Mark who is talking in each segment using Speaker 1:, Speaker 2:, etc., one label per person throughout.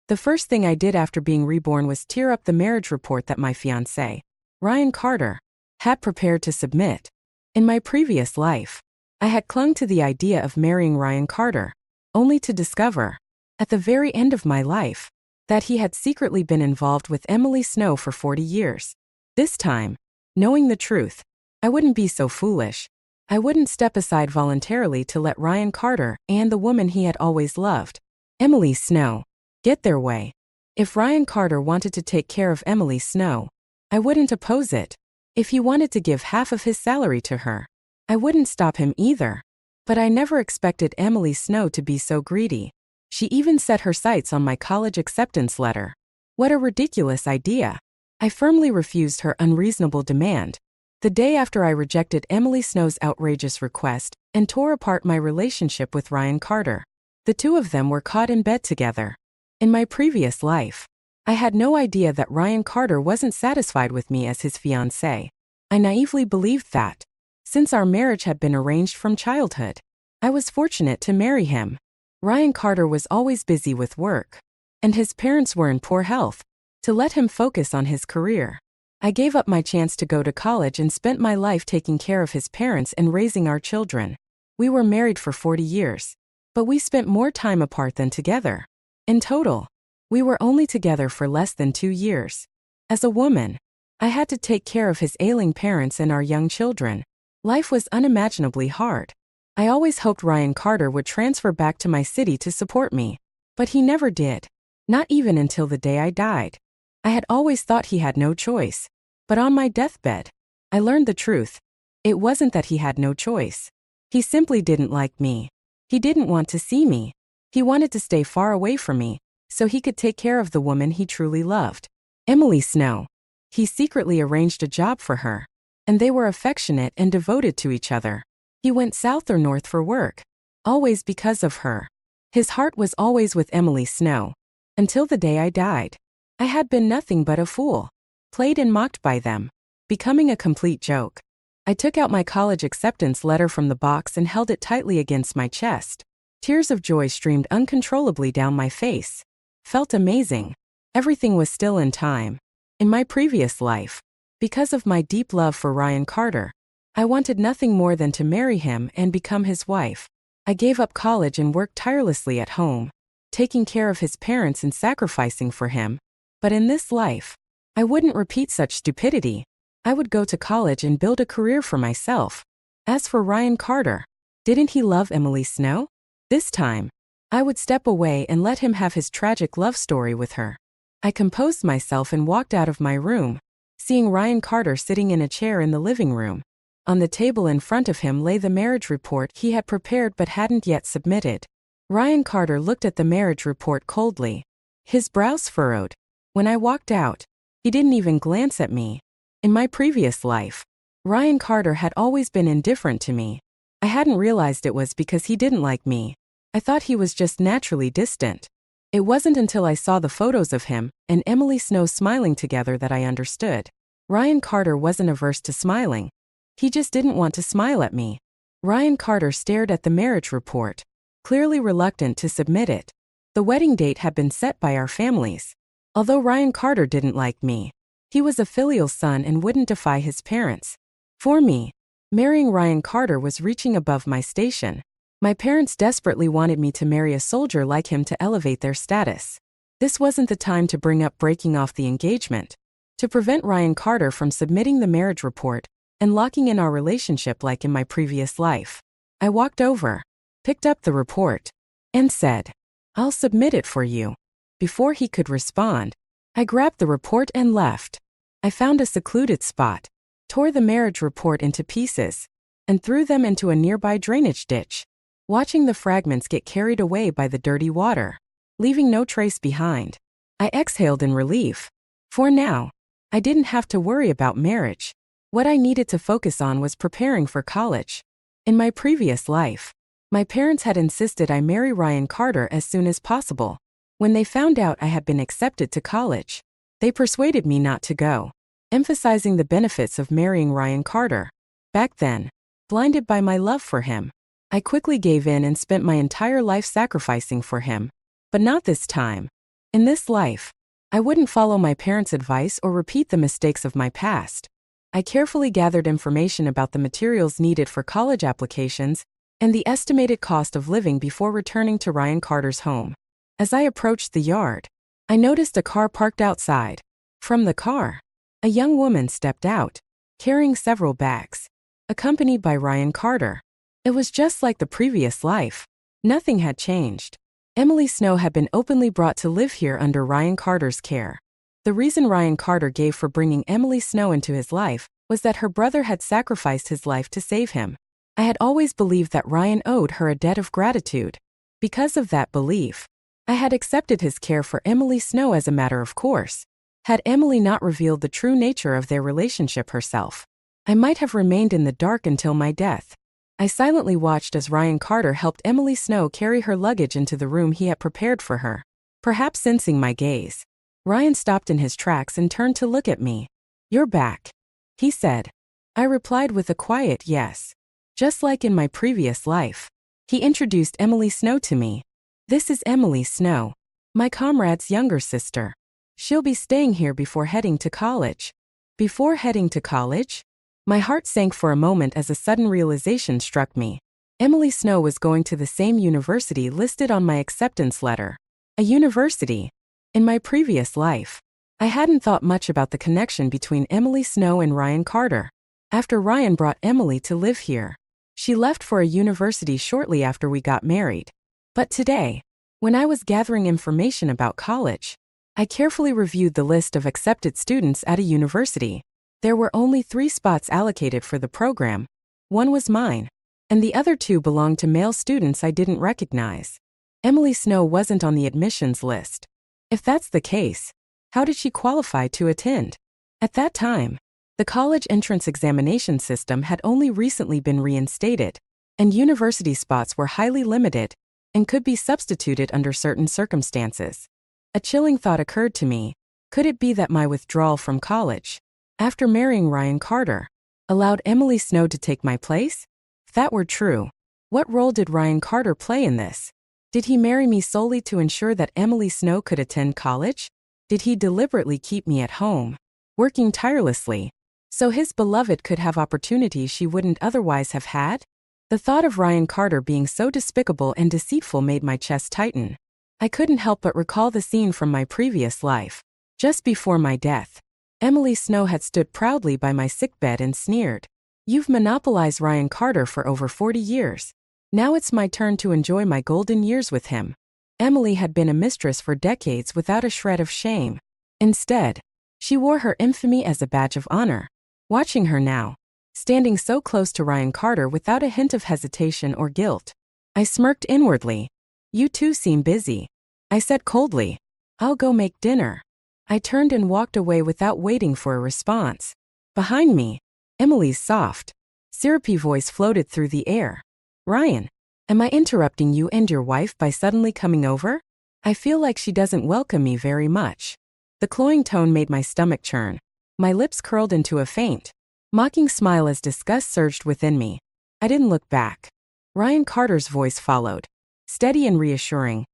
Speaker 1: The first thing I did after being reborn was tear up the marriage report that my fiancé, Ryan Carter, had prepared to submit. In my previous life, I had clung to the idea of marrying Ryan Carter, only to discover, at the very end of my life, that he had secretly been involved with Emily Snow for 40 years. This time, knowing the truth, I wouldn't be so foolish. I wouldn't step aside voluntarily to let Ryan Carter and the woman he had always loved, Emily Snow, get their way. If Ryan Carter wanted to take care of Emily Snow, I wouldn't oppose it. If he wanted to give half of his salary to her, I wouldn't stop him either. But I never expected Emily Snow to be so greedy. She even set her sights on my college acceptance letter. What a ridiculous idea. I firmly refused her unreasonable demand. The day after I rejected Emily Snow's outrageous request and tore apart my relationship with Ryan Carter. The two of them were caught in bed together. In my previous life, I had no idea that Ryan Carter wasn't satisfied with me as his fiancé. I naively believed that, since our marriage had been arranged from childhood, I was fortunate to marry him. Ryan Carter was always busy with work, and his parents were in poor health. To let him focus on his career, I gave up my chance to go to college and spent my life taking care of his parents and raising our children. We were married for 40 years, but we spent more time apart than together. In total, we were only together for less than 2 years. As a woman, I had to take care of his ailing parents and our young children. Life was unimaginably hard. I always hoped Ryan Carter would transfer back to my city to support me, but he never did. Not even until the day I died. I had always thought he had no choice. But on my deathbed, I learned the truth. It wasn't that he had no choice. He simply didn't like me. He didn't want to see me. He wanted to stay far away from me, so he could take care of the woman he truly loved, Emily Snow. He secretly arranged a job for her, and they were affectionate and devoted to each other. He went south or north for work, always because of her. His heart was always with Emily Snow. Until the day I died, I had been nothing but a fool, played and mocked by them, becoming a complete joke. I took out my college acceptance letter from the box and held it tightly against my chest. Tears of joy streamed uncontrollably down my face. Felt amazing. Everything was still in time. In my previous life, because of my deep love for Ryan Carter, I wanted nothing more than to marry him and become his wife. I gave up college and worked tirelessly at home, taking care of his parents and sacrificing for him. But in this life, I wouldn't repeat such stupidity. I would go to college and build a career for myself. As for Ryan Carter, didn't he love Emily Snow? This time, I would step away and let him have his tragic love story with her. I composed myself and walked out of my room, seeing Ryan Carter sitting in a chair in the living room. On the table in front of him lay the marriage report he had prepared but hadn't yet submitted. Ryan Carter looked at the marriage report coldly, his brows furrowed. When I walked out, he didn't even glance at me. In my previous life, Ryan Carter had always been indifferent to me. I hadn't realized it was because he didn't like me. I thought he was just naturally distant. It wasn't until I saw the photos of him and Emily Snow smiling together that I understood. Ryan Carter wasn't averse to smiling. He just didn't want to smile at me. Ryan Carter stared at the marriage report, clearly reluctant to submit it. The wedding date had been set by our families. Although Ryan Carter didn't like me, he was a filial son and wouldn't defy his parents. For me, marrying Ryan Carter was reaching above my station. My parents desperately wanted me to marry a soldier like him to elevate their status. This wasn't the time to bring up breaking off the engagement. To prevent Ryan Carter from submitting the marriage report and locking in our relationship like in my previous life, I walked over, picked up the report, and said, "I'll submit it for you." Before he could respond, I grabbed the report and left. I found a secluded spot, tore the marriage report into pieces, and threw them into a nearby drainage ditch, watching the fragments get carried away by the dirty water, leaving no trace behind. I exhaled in relief. For now, I didn't have to worry about marriage. What I needed to focus on was preparing for college. In my previous life, my parents had insisted I marry Ryan Carter as soon as possible. When they found out I had been accepted to college, they persuaded me not to go, emphasizing the benefits of marrying Ryan Carter. Back then, blinded by my love for him, I quickly gave in and spent my entire life sacrificing for him. But not this time. In this life, I wouldn't follow my parents' advice or repeat the mistakes of my past. I carefully gathered information about the materials needed for college applications and the estimated cost of living before returning to Ryan Carter's home. As I approached the yard, I noticed a car parked outside. From the car, a young woman stepped out, carrying several bags, accompanied by Ryan Carter. It was just like the previous life. Nothing had changed. Emily Snow had been openly brought to live here under Ryan Carter's care. The reason Ryan Carter gave for bringing Emily Snow into his life was that her brother had sacrificed his life to save him. I had always believed that Ryan owed her a debt of gratitude. Because of that belief, I had accepted his care for Emily Snow as a matter of course. Had Emily not revealed the true nature of their relationship herself, I might have remained in the dark until my death. I silently watched as Ryan Carter helped Emily Snow carry her luggage into the room he had prepared for her. Perhaps sensing my gaze, Ryan stopped in his tracks and turned to look at me. "You're back," he said. I replied with a quiet yes. Just like in my previous life, he introduced Emily Snow to me. "This is Emily Snow, my comrade's younger sister. She'll be staying here before heading to college." Before heading to college? My heart sank for a moment as a sudden realization struck me. Emily Snow was going to the same university listed on my acceptance letter. A university. In my previous life, I hadn't thought much about the connection between Emily Snow and Ryan Carter. After Ryan brought Emily to live here, she left for a university shortly after we got married. But today, when I was gathering information about college, I carefully reviewed the list of accepted students at a university. There were only 3 spots allocated for the program. One was mine, and the other 2 belonged to male students I didn't recognize. Emily Snow wasn't on the admissions list. If that's the case, how did she qualify to attend? At that time, the college entrance examination system had only recently been reinstated, and university spots were highly limited and could be substituted under certain circumstances. A chilling thought occurred to me. Could it be that my withdrawal from college, after marrying Ryan Carter, allowed Emily Snow to take my place? If that were true, what role did Ryan Carter play in this? Did he marry me solely to ensure that Emily Snow could attend college? Did he deliberately keep me at home, working tirelessly, so his beloved could have opportunities she wouldn't otherwise have had? The thought of Ryan Carter being so despicable and deceitful made my chest tighten. I couldn't help but recall the scene from my previous life. Just before my death, Emily Snow had stood proudly by my sickbed and sneered, "You've monopolized Ryan Carter for over 40 years. Now it's my turn to enjoy my golden years with him." Emily had been a mistress for decades without a shred of shame. Instead, she wore her infamy as a badge of honor. Watching her now, standing so close to Ryan Carter without a hint of hesitation or guilt, I smirked inwardly. "You two seem busy," I said coldly. "I'll go make dinner." I turned and walked away without waiting for a response. Behind me, Emily's soft, syrupy voice floated through the air. "Ryan, am I interrupting you and your wife by suddenly coming over? I feel like she doesn't welcome me very much." The cloying tone made my stomach churn. My lips curled into a faint, mocking smile as disgust surged within me. I didn't look back. Ryan Carter's voice followed, steady and reassuring.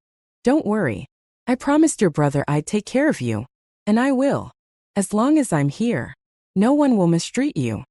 Speaker 1: "Don't worry. I promised your brother I'd take care of you. And I will. As long as I'm here, no one will mistreat you."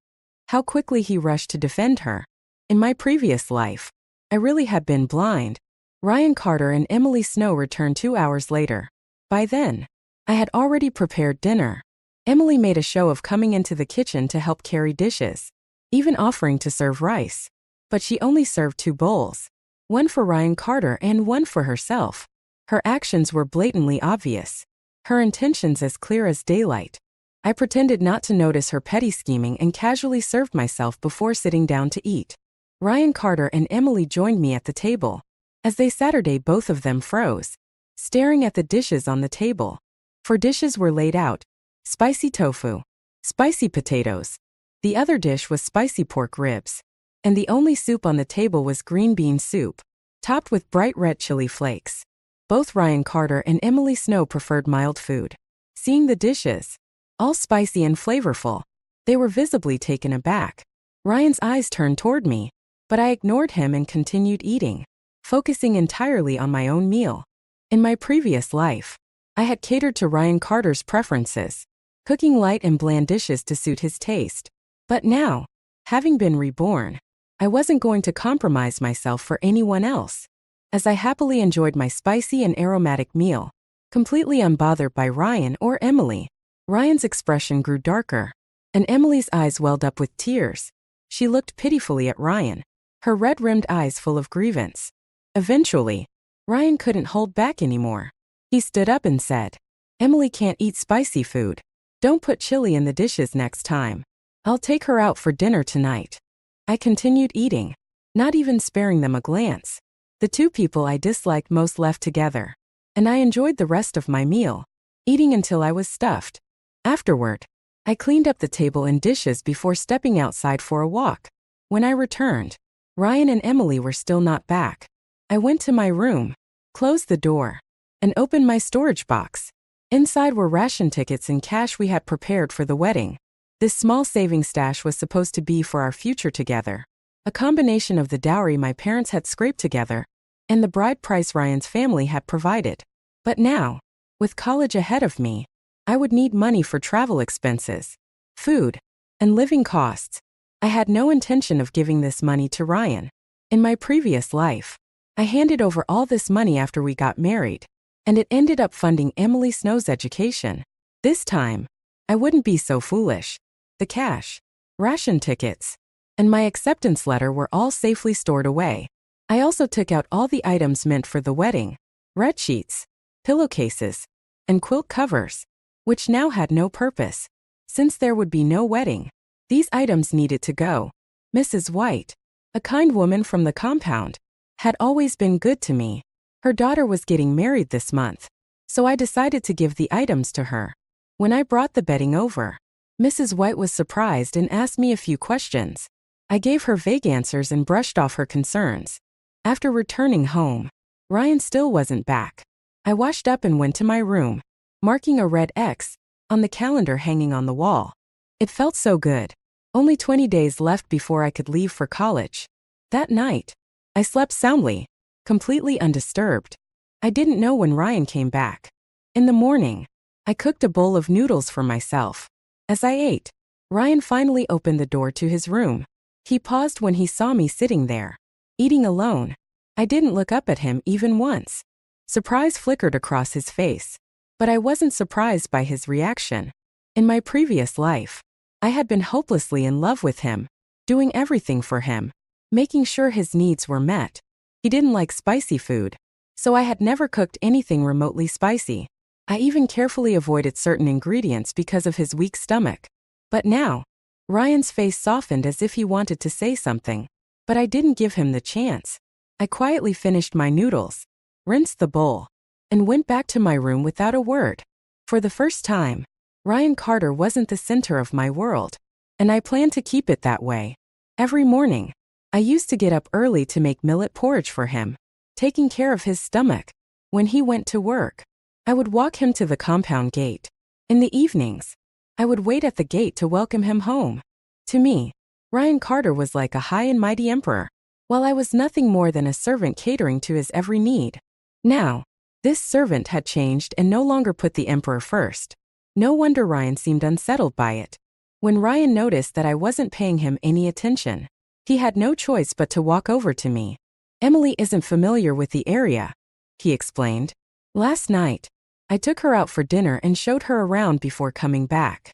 Speaker 1: How quickly he rushed to defend her. In my previous life, I really had been blind. Ryan Carter and Emily Snow returned 2 hours later. By then, I had already prepared dinner. Emily made a show of coming into the kitchen to help carry dishes, even offering to serve rice. But she only served 2 bowls, one for Ryan Carter and one for herself. Her actions were blatantly obvious, her intentions as clear as daylight. I pretended not to notice her petty scheming and casually served myself before sitting down to eat. Ryan Carter and Emily joined me at the table. As they sat, both of them froze, staring at the dishes on the table. 4 dishes were laid out: spicy tofu, spicy potatoes. The other dish was spicy pork ribs. And the only soup on the table was green bean soup, topped with bright red chili flakes. Both Ryan Carter and Emily Snow preferred mild food. Seeing the dishes, all spicy and flavorful, they were visibly taken aback. Ryan's eyes turned toward me, but I ignored him and continued eating, focusing entirely on my own meal. In my previous life, I had catered to Ryan Carter's preferences, cooking light and bland dishes to suit his taste. But now, having been reborn, I wasn't going to compromise myself for anyone else. As I happily enjoyed my spicy and aromatic meal, completely unbothered by Ryan or Emily, Ryan's expression grew darker, and Emily's eyes welled up with tears. She looked pitifully at Ryan, her red-rimmed eyes full of grievance. Eventually, Ryan couldn't hold back anymore. He stood up and said, "Emily can't eat spicy food. Don't put chili in the dishes next time. I'll take her out for dinner tonight." I continued eating, not even sparing them a glance. The two people I disliked most left together, and I enjoyed the rest of my meal, eating until I was stuffed. Afterward, I cleaned up the table and dishes before stepping outside for a walk. When I returned, Ryan and Emily were still not back. I went to my room, closed the door, and opened my storage box. Inside were ration tickets and cash we had prepared for the wedding. This small savings stash was supposed to be for our future together, a combination of the dowry my parents had scraped together and the bride price Ryan's family had provided. But now, with college ahead of me, I would need money for travel expenses, food, and living costs. I had no intention of giving this money to Ryan. In my previous life, I handed over all this money after we got married, and it ended up funding Emily Snow's education. This time, I wouldn't be so foolish. The cash, ration tickets, and my acceptance letter were all safely stored away. I also took out all the items meant for the wedding: red sheets, pillowcases, and quilt covers, which now had no purpose. Since there would be no wedding, these items needed to go. Mrs. White, a kind woman from the compound, had always been good to me. Her daughter was getting married this month, so I decided to give the items to her. When I brought the bedding over, Mrs. White was surprised and asked me a few questions. I gave her vague answers and brushed off her concerns. After returning home, Ryan still wasn't back. I washed up and went to my room, marking a red X on the calendar hanging on the wall. It felt so good. Only 20 days left before I could leave for college. That night, I slept soundly, completely undisturbed. I didn't know when Ryan came back. In the morning, I cooked a bowl of noodles for myself. As I ate, Ryan finally opened the door to his room. He paused when he saw me sitting there, eating alone. I didn't look up at him even once. Surprise flickered across his face, but I wasn't surprised by his reaction. In my previous life, I had been hopelessly in love with him, doing everything for him, making sure his needs were met. He didn't like spicy food, so I had never cooked anything remotely spicy. I even carefully avoided certain ingredients because of his weak stomach. But now, Ryan's face softened as if he wanted to say something, but I didn't give him the chance. I quietly finished my noodles, rinsed the bowl, and went back to my room without a word. For the first time, Ryan Carter wasn't the center of my world, and I planned to keep it that way. Every morning, I used to get up early to make millet porridge for him, taking care of his stomach. When he went to work, I would walk him to the compound gate. In the evenings, I would wait at the gate to welcome him home. To me, Ryan Carter was like a high and mighty emperor, while I was nothing more than a servant catering to his every need. Now, this servant had changed and no longer put the emperor first. No wonder Ryan seemed unsettled by it. When Ryan noticed that I wasn't paying him any attention, he had no choice but to walk over to me. "Emily isn't familiar with the area," he explained. "Last night, I took her out for dinner and showed her around before coming back."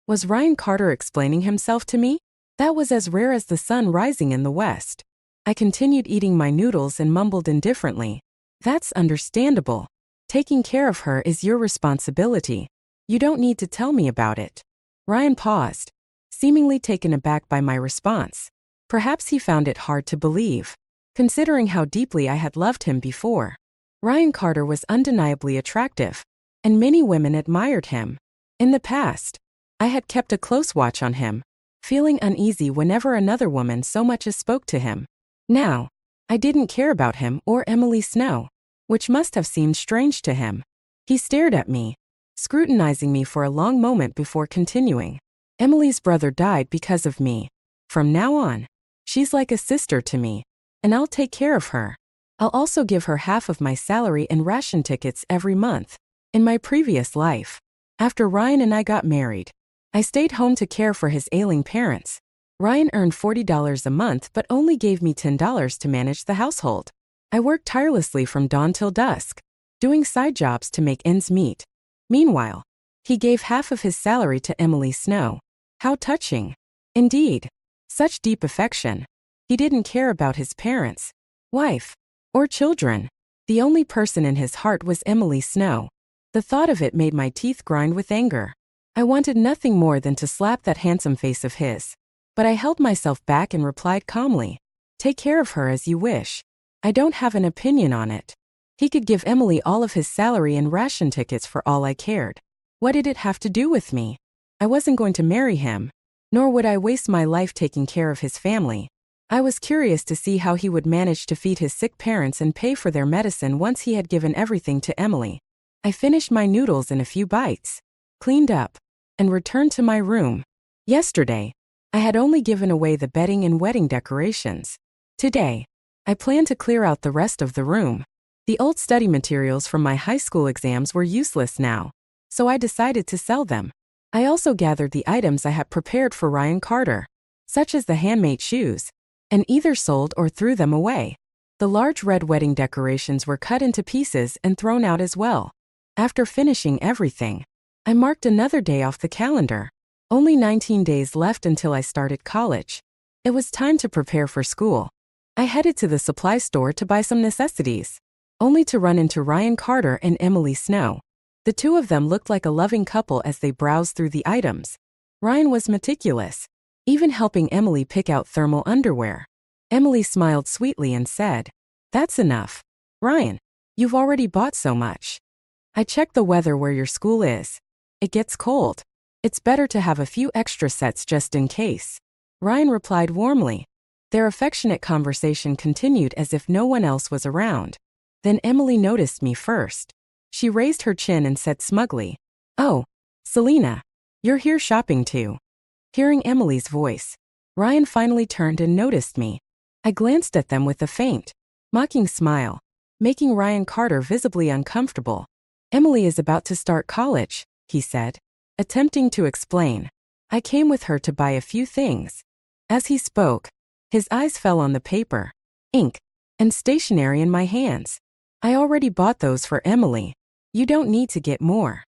Speaker 1: Was Ryan Carter explaining himself to me? That was as rare as the sun rising in the west. I continued eating my noodles and mumbled indifferently, "That's understandable. Taking care of her is your responsibility. You don't need to tell me about it." Ryan paused, seemingly taken aback by my response. Perhaps he found it hard to believe, considering how deeply I had loved him before. Ryan Carter was undeniably attractive, and many women admired him. In the past, I had kept a close watch on him, feeling uneasy whenever another woman so much as spoke to him. Now, I didn't care about him or Emily Snow, which must have seemed strange to him. He stared at me, scrutinizing me for a long moment before continuing. "Emily's brother died because of me. From now on, she's like a sister to me, and I'll take care of her. I'll also give her half of my salary and ration tickets every month. In my previous life, after Ryan and I got married, I stayed home to care for his ailing parents. Ryan earned $40 a month but only gave me $10 to manage the household. I worked tirelessly from dawn till dusk, doing side jobs to make ends meet. Meanwhile, he gave half of his salary to Emily Snow. How touching. Indeed. Such deep affection. He didn't care about his parents, wife, or children. The only person in his heart was Emily Snow. The thought of it made my teeth grind with anger. I wanted nothing more than to slap that handsome face of his. But I held myself back and replied calmly, "Take care of her as you wish. I don't have an opinion on it." He could give Emily all of his salary and ration tickets for all I cared. What did it have to do with me? I wasn't going to marry him, nor would I waste my life taking care of his family. I was curious to see how he would manage to feed his sick parents and pay for their medicine once he had given everything to Emily. I finished my noodles in a few bites, cleaned up, and returned to my room. Yesterday, I had only given away the bedding and wedding decorations. Today, I plan to clear out the rest of the room. The old study materials from my high school exams were useless now, so I decided to sell them. I also gathered the items I had prepared for Ryan Carter, such as the handmade shoes, and either sold or threw them away. The large red wedding decorations were cut into pieces and thrown out as well. After finishing everything, I marked another day off the calendar. Only 19 days left until I started college. It was time to prepare for school. I headed to the supply store to buy some necessities, only to run into Ryan Carter and Emily Snow. The two of them looked like a loving couple as they browsed through the items. Ryan was meticulous, even helping Emily pick out thermal underwear. Emily smiled sweetly and said, "That's enough. Ryan, you've already bought so much." I checked the weather where your school is. It gets cold. It's better to have a few extra sets just in case. Ryan replied warmly. Their affectionate conversation continued as if no one else was around. Then Emily noticed me first. She raised her chin and said smugly, "Oh, Selena, you're here shopping too." Hearing Emily's voice, Ryan finally turned and noticed me. I glanced at them with a faint, mocking smile, making Ryan Carter visibly uncomfortable. "Emily is about to start college," he said, attempting to explain. "I came with her to buy a few things." As he spoke, his eyes fell on the paper, ink, and stationery in my hands. "I already bought those for Emily. You don't need to get more."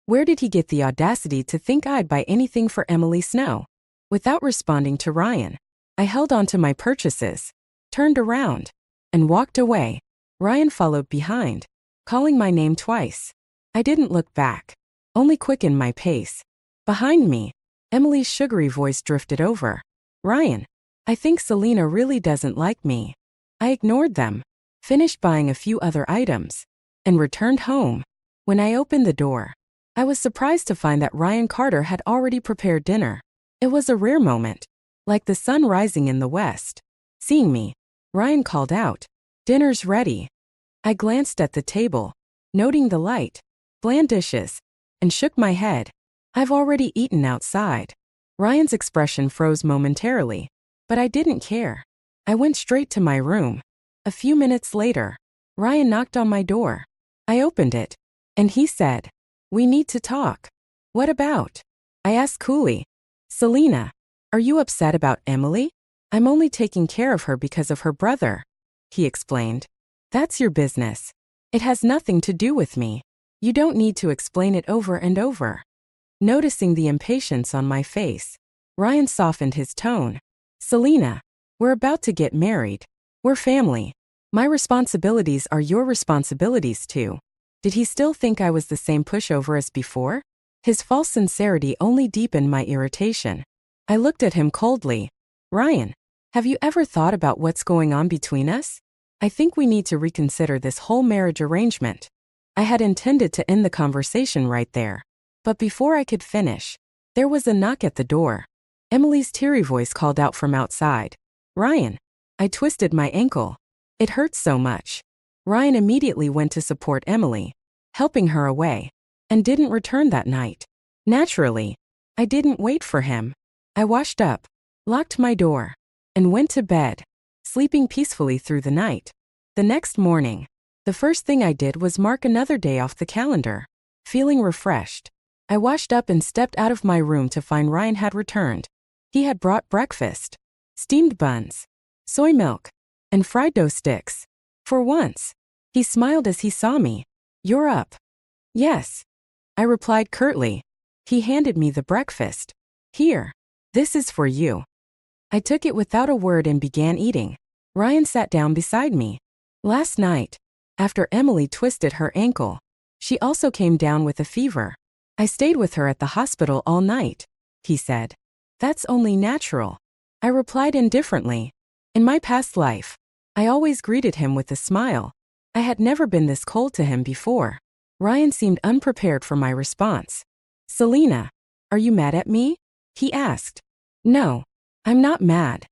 Speaker 1: Where did he get the audacity to think I'd buy anything for Emily Snow? Without responding to Ryan, I held on to my purchases, turned around, and walked away. Ryan followed behind, calling my name twice. I didn't look back, only quickened my pace. Behind me, Emily's sugary voice drifted over. "Ryan, I think Selena really doesn't like me." I ignored them, finished buying a few other items, and returned home. When I opened the door, I was surprised to find that Ryan Carter had already prepared dinner. It was a rare moment, like the sun rising in the west. Seeing me, Ryan called out, "Dinner's ready." I glanced at the table, noting the light, bland dishes, and shook my head. "I've already eaten outside." Ryan's expression froze momentarily, but I didn't care. I went straight to my room. A few minutes later, Ryan knocked on my door. I opened it, and he said, "We need to talk." "What about?" I asked coolly. "Selena, are you upset about Emily?" "I'm only taking care of her because of her brother," he explained. "That's your business. It has nothing to do with me. You don't need to explain it over and over." Noticing the impatience on my face, Ryan softened his tone. "Selena, we're about to get married. We're family. My responsibilities are your responsibilities too." Did he still think I was the same pushover as before? His false sincerity only deepened my irritation. I looked at him coldly. "Ryan, have you ever thought about what's going on between us? I think we need to reconsider this whole marriage arrangement." I had intended to end the conversation right there. But before I could finish, there was a knock at the door. Emily's teary voice called out from outside, "Ryan." I twisted my ankle. It hurt so much. Ryan immediately went to support Emily, helping her away, and didn't return that night. Naturally, I didn't wait for him. I washed up, locked my door, and went to bed, sleeping peacefully through the night. The next morning, the first thing I did was mark another day off the calendar. feeling refreshed. I washed up and stepped out of my room to find Ryan had returned. He had brought breakfast, steamed buns, soy milk, and fried dough sticks. For once, he smiled as he saw me. "You're up." "Yes," I replied curtly. He handed me the breakfast. "Here. This is for you." I took it without a word and began eating. Ryan sat down beside me. "Last night, after Emily twisted her ankle, she also came down with a fever. I stayed with her at the hospital all night," he said. "That's only natural," I replied indifferently. In my past life, I always greeted him with a smile. I had never been this cold to him before. Ryan seemed unprepared for my response. "Selena, are you mad at me?" he asked. "No, I'm not mad,"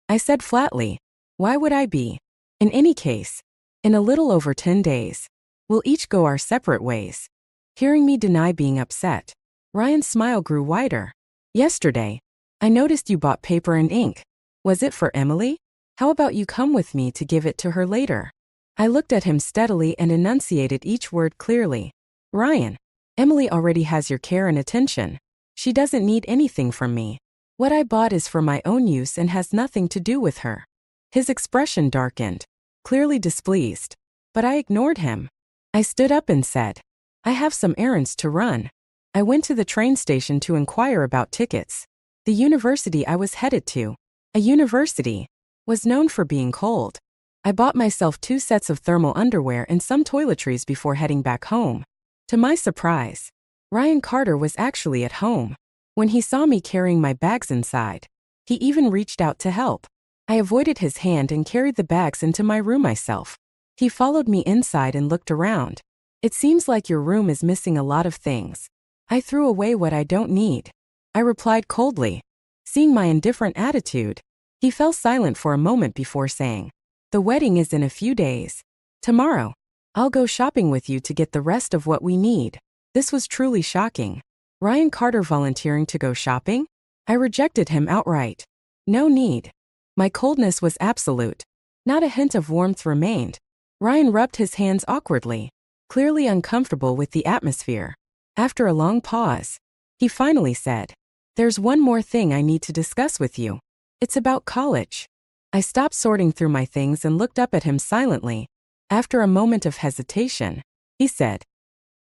Speaker 1: I said flatly. "Why would I be? In any case, in a little over 10 days, we'll each go our separate ways." Hearing me deny being upset, Ryan's smile grew wider. "Yesterday, I noticed you bought paper and ink. Was it for Emily? How about you come with me to give it to her later?" I looked at him steadily and enunciated each word clearly. "Ryan, Emily already has your care and attention. She doesn't need anything from me. What I bought is for my own use and has nothing to do with her." His expression darkened, clearly displeased, but I ignored him. I stood up and said, "I have some errands to run." I went to the train station to inquire about tickets. The university I was headed to, a university, was known for being cold. I bought myself 2 sets of thermal underwear and some toiletries before heading back home. To my surprise, Ryan Carter was actually at home. When he saw me carrying my bags inside, he even reached out to help. I avoided his hand and carried the bags into my room myself. He followed me inside and looked around. "It seems like your room is missing a lot of things." "I threw away what I don't need," I replied coldly. Seeing my indifferent attitude, he fell silent for a moment before saying, "The wedding is in a few days. Tomorrow, I'll go shopping with you to get the rest of what we need." This was truly shocking. Ryan Carter volunteering to go shopping? I rejected him outright. No need. My coldness was absolute. Not a hint of warmth remained. Ryan rubbed his hands awkwardly, clearly uncomfortable with the atmosphere. After a long pause, he finally said, "There's one more thing I need to discuss with you. It's about college." I stopped sorting through my things and looked up at him silently. After a moment of hesitation, he said,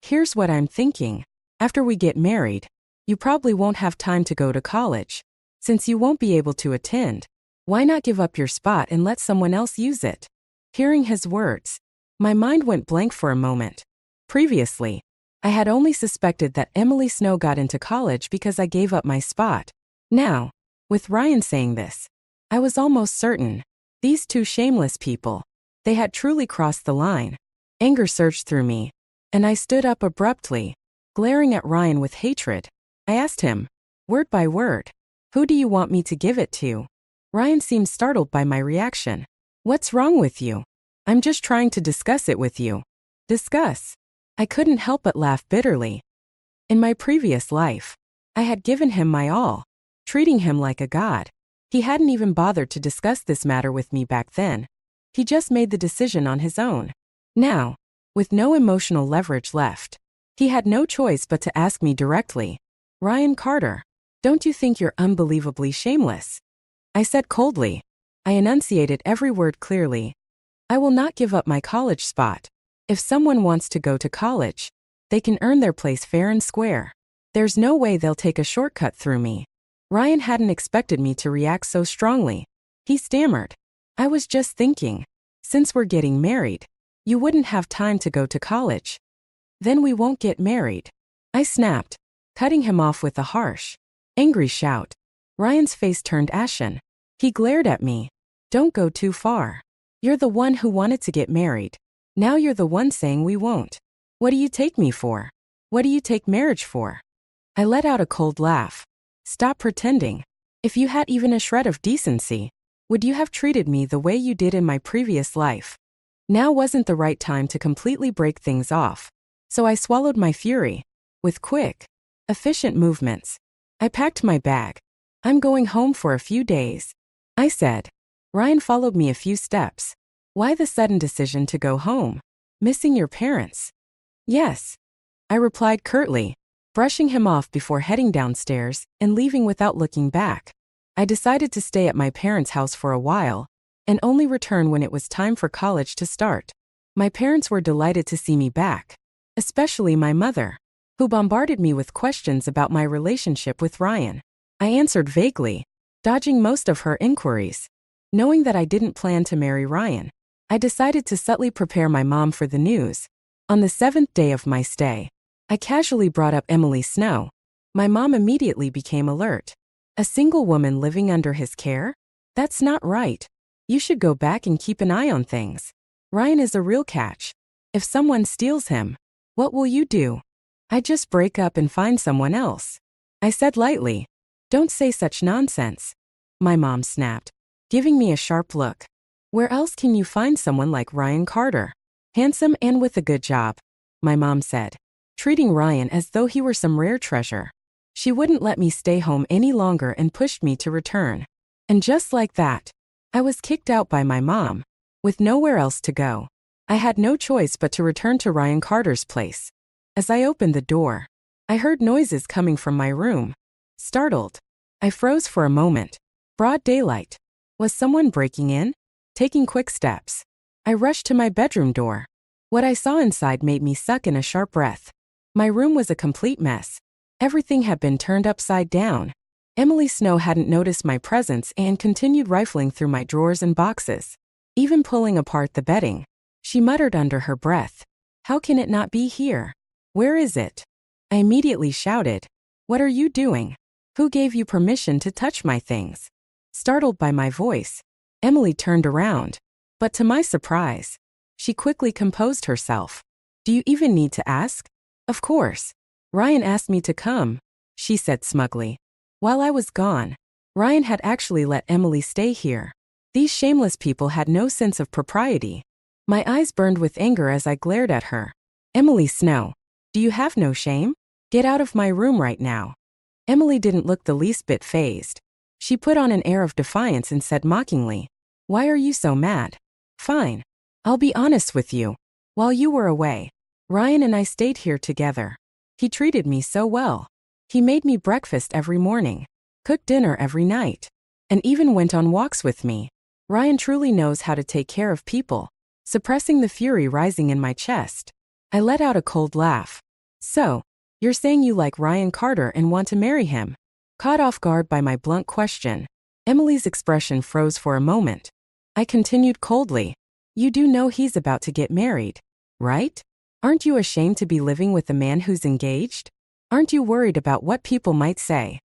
Speaker 1: "Here's what I'm thinking. After we get married, you probably won't have time to go to college. Since you won't be able to attend, why not give up your spot and let someone else use it?" Hearing his words, my mind went blank for a moment. Previously, I had only suspected that Emily Snow got into college because I gave up my spot. Now, with Ryan saying this, I was almost certain. These 2 shameless people, they had truly crossed the line. Anger surged through me, and I stood up abruptly, glaring at Ryan with hatred. I asked him, word by word, "Who do you want me to give it to?" Ryan seemed startled by my reaction. "What's wrong with you? I'm just trying to discuss it with you." "Discuss?" I couldn't help but laugh bitterly. In my previous life, I had given him my all, treating him like a god. He hadn't even bothered to discuss this matter with me back then. He just made the decision on his own. Now, with no emotional leverage left, he had no choice but to ask me directly, "Ryan Carter, don't you think you're unbelievably shameless?" I said coldly. I enunciated every word clearly. "I will not give up my college spot. If someone wants to go to college, they can earn their place fair and square. There's no way they'll take a shortcut through me." Ryan hadn't expected me to react so strongly. He stammered, "I was just thinking, since we're getting married, you wouldn't have time to go to college. Then we won't get married." I snapped, cutting him off with a harsh, angry shout. Ryan's face turned ashen. He glared at me. "Don't go too far. You're the one who wanted to get married. Now you're the one saying we won't. What do you take me for? What do you take marriage for?" I let out a cold laugh. "Stop pretending. If you had even a shred of decency, would you have treated me the way you did in my previous life?" Now wasn't the right time to completely break things off, so I swallowed my fury. With quick, efficient movements, I packed my bag. "I'm going home for a few days," I said. Ryan followed me a few steps. "Why the sudden decision to go home? Missing your parents?" "Yes. I replied curtly, brushing him off before heading downstairs and leaving without looking back. I decided to stay at my parents' house for a while and only return when it was time for college to start. My parents were delighted to see me back, especially my mother, who bombarded me with questions about my relationship with Ryan. I answered vaguely, dodging most of her inquiries. Knowing that I didn't plan to marry Ryan, I decided to subtly prepare my mom for the news. On the 7th day of my stay, I casually brought up Emily Snow. My mom immediately became alert. A single woman living under his care? That's not right. You should go back and keep an eye on things. Ryan is a real catch. If someone steals him, what will you do? I just break up and find someone else. I said lightly. Don't say such nonsense. My mom snapped, giving me a sharp look. Where else can you find someone like Ryan Carter? Handsome and with a good job, my mom said, treating Ryan as though he were some rare treasure. She wouldn't let me stay home any longer and pushed me to return. And just like that, I was kicked out by my mom. With nowhere else to go, I had no choice but to return to Ryan Carter's place. As I opened the door, I heard noises coming from my room. Startled, I froze for a moment. Broad daylight. Was someone breaking in? Taking quick steps, I rushed to my bedroom door. What I saw inside made me suck in a sharp breath. My room was a complete mess. Everything had been turned upside down. Emily Snow hadn't noticed my presence and continued rifling through my drawers and boxes, even pulling apart the bedding. She muttered under her breath, "How can it not be here? Where is it?" I immediately shouted, "What are you doing? Who gave you permission to touch my things?" Startled by my voice, Emily turned around, but to my surprise, she quickly composed herself. "Do you even need to ask? Of course. Ryan asked me to come," she said smugly. While I was gone, Ryan had actually let Emily stay here. These shameless people had no sense of propriety. My eyes burned with anger as I glared at her. "Emily Snow, do you have no shame? Get out of my room right now." Emily didn't look the least bit fazed. She put on an air of defiance and said mockingly, "Why are you so mad? Fine. I'll be honest with you. While you were away, Ryan and I stayed here together. He treated me so well. He made me breakfast every morning, cooked dinner every night, and even went on walks with me. Ryan truly knows how to take care of people." Suppressing the fury rising in my chest, I let out a cold laugh. "So, you're saying you like Ryan Carter and want to marry him?" Caught off guard by my blunt question, Emily's expression froze for a moment. I continued coldly, "You do know he's about to get married, right? Aren't you ashamed to be living with a man who's engaged? Aren't you worried about what people might say?"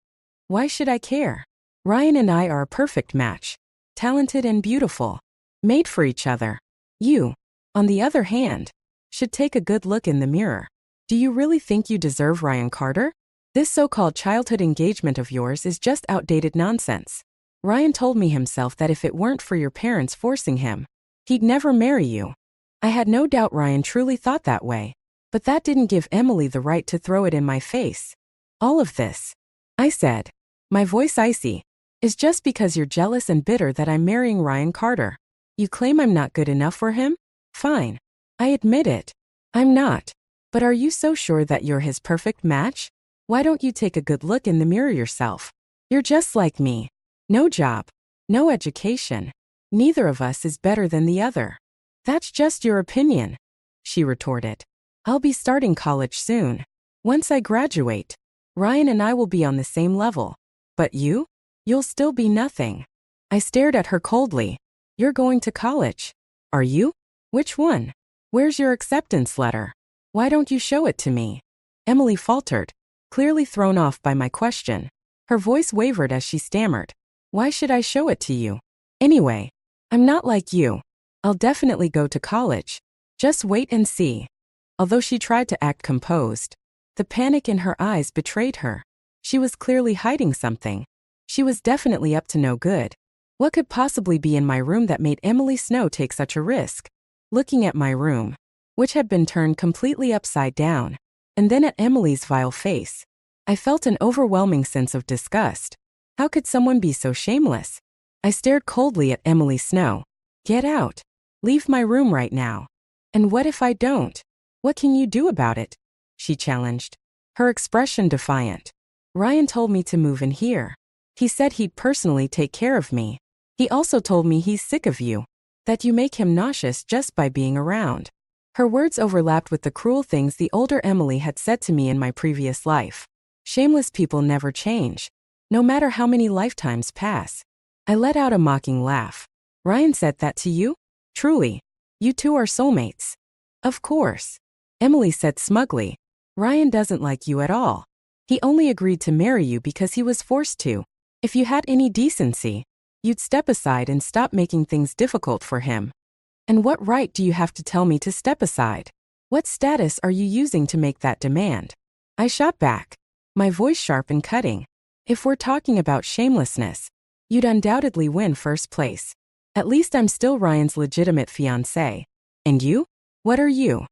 Speaker 1: "Why should I care? Ryan and I are a perfect match. Talented and beautiful. Made for each other. You, on the other hand, should take a good look in the mirror. Do you really think you deserve Ryan Carter? This so-called childhood engagement of yours is just outdated nonsense. Ryan told me himself that if it weren't for your parents forcing him, he'd never marry you." I had no doubt Ryan truly thought that way, but that didn't give Emily the right to throw it in my face. "All of this," I said, my voice icy, "is just because you're jealous and bitter that I'm marrying Ryan Carter. You claim I'm not good enough for him? Fine. I admit it. I'm not. But are you so sure that you're his perfect match? Why don't you take a good look in the mirror yourself? You're just like me. No job. No education. Neither of us is better than the other." "That's just your opinion," she retorted. "I'll be starting college soon. Once I graduate, Ryan and I will be on the same level. But you? You'll still be nothing." I stared at her coldly. "You're going to college. Are you? Which one? Where's your acceptance letter? Why don't you show it to me?" Emily faltered, clearly thrown off by my question. Her voice wavered as she stammered, "Why should I show it to you? Anyway, I'm not like you. I'll definitely go to college. Just wait and see." Although she tried to act composed, the panic in her eyes betrayed her. She was clearly hiding something. She was definitely up to no good. What could possibly be in my room that made Emily Snow take such a risk? Looking at my room, which had been turned completely upside down, and then at Emily's vile face, I felt an overwhelming sense of disgust. How could someone be so shameless? I stared coldly at Emily Snow. "Get out. Leave my room right now." "And what if I don't? What can you do about it?" she challenged, her expression defiant. Ryan told me to move in here. He said he'd personally take care of me. He also told me he's sick of you, that you make him nauseous just by being around. Her words overlapped with the cruel things the older Emily had said to me in my previous life. Shameless people never change, no matter how many lifetimes pass. I let out a mocking laugh. Ryan said that to you? Truly. You two are soulmates. Of course. Emily said smugly. Ryan doesn't like you at all. He only agreed to marry you because he was forced to. If you had any decency, you'd step aside and stop making things difficult for him. And what right do you have to tell me to step aside? What status are you using to make that demand? I shot back, my voice sharp and cutting. If we're talking about shamelessness, you'd undoubtedly win first place. At least I'm still Ryan's legitimate fiancé. And you? What are you?